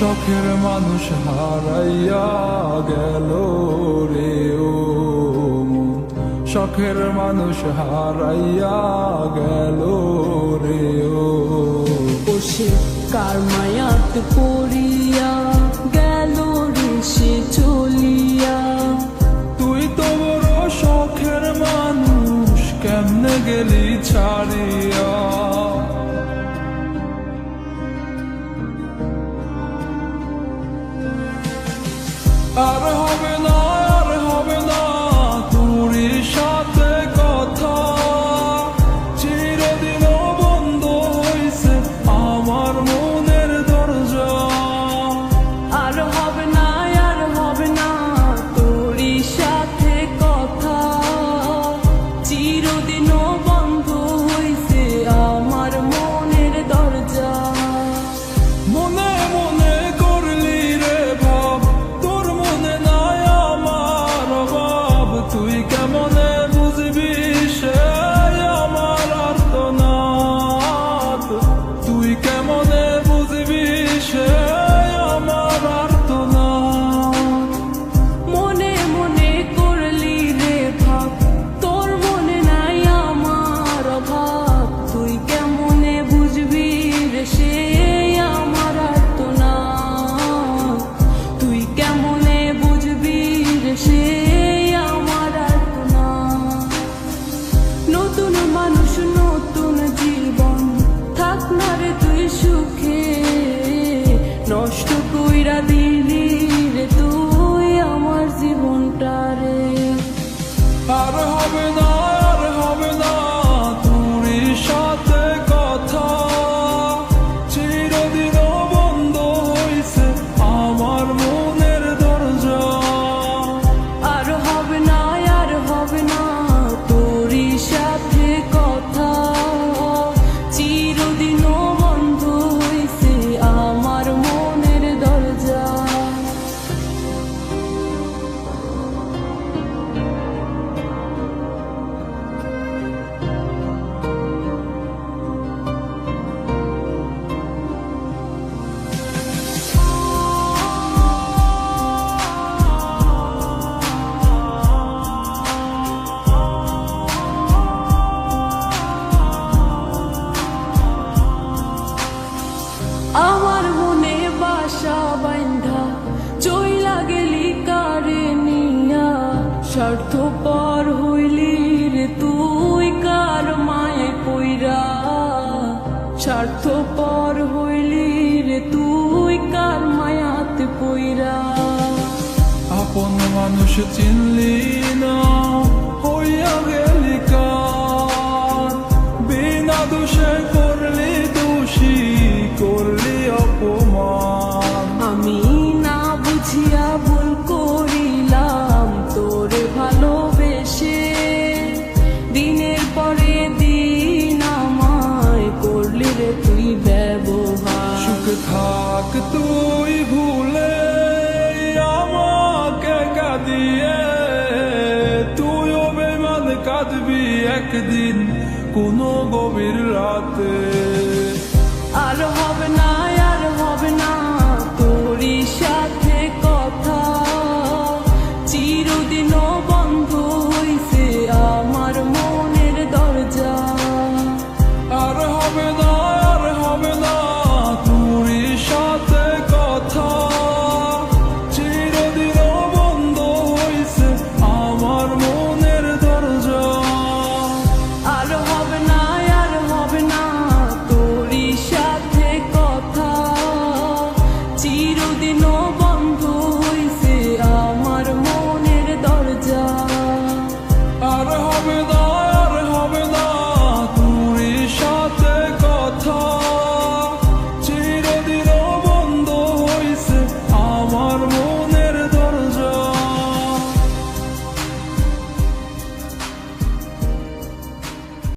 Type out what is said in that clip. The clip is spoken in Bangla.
শখের মানুষ হারাইয়া গেল রে ও মন, শখের মানুষ হারাইয়া গেল রে ও। সে কার মায়াত পড়িয়া গেল রে সে চলিয়া। তুই তো বড় শখের মানুষ, কেমনে গেলি ছাড়িয়া। আর হবে না, আর হবে না তোর সাথে কথা, চিরদিন বন্ধ হইছে আমার মনের দরজা। আর হবে না, আর হবে না তোর সাথে কথা, চিরদিন বন্ধ হইছে আমার মনের দরজা। মনে মনে করলি রে ভাব, তোর মনে নাই আমার অভাব। তুই কেমনে বুঝবি সে আমার আর্তনাদ, তুই কেমনে বুঝবি সে আমার আর্তনাদ। মনে মনে করলি রে ভাব, তোর মনে নাই আমার অভাব। তুই কেমনে বুঝবি রে সে আমার আর্তনাদ, তুই কেমনে বুঝবি রে সে আমার আর্তনাদ। নতুন মানুষ নতুন জীবন, থাক না রে তুই সুখে, নষ্ট কইরা দিলি রে তুই আমার জীবনটা রে। আর হবে না, আর হবে না তোর সাথে কথা, চিরদিন বন্ধ হইছে আমার মনের দরজা। আর হবে না, আর হবে না তোর সাথে কথা, চিরদিন বন্ধ হইছে আমার মনের দরজা। আমার মনে বাসা বাইন্ধা চইলা গেলি কারে নিয়া, স্বার্থপর হইলি রে তুই কার মায়ে পইরা। স্বার্থপর হইলি রে তুই কার মায়াতে পইরা। আপন মানুষ চিনলি না, হইয়া গেলি কার। বিনা দোষে করলি দোষী, করলি অপমান। আমি না বুঝিয়া ভুল করিলাম তোরে ভালোবেসে, দিনের পরে দিন আমায় করলি রে তুই ব্যবহার। সুখে থাক তুই ভুলে আমাকে কাঁদিয়ে, তুইও বেমান কাঁদবি একদিন কোনো গভীর রাতে। আর হবে না, আর হবে না তোর সাথে কথা, চিরদিন বন্ধ হইছে আমার মনের দরজা। আর হবে না, আর হবে না তোর সাথে কথা, চিরদিন বন্ধ হইছে আমার মনের দরজা। আর হবে না, আর হবে না তোর সাথে কথা, চিরদিন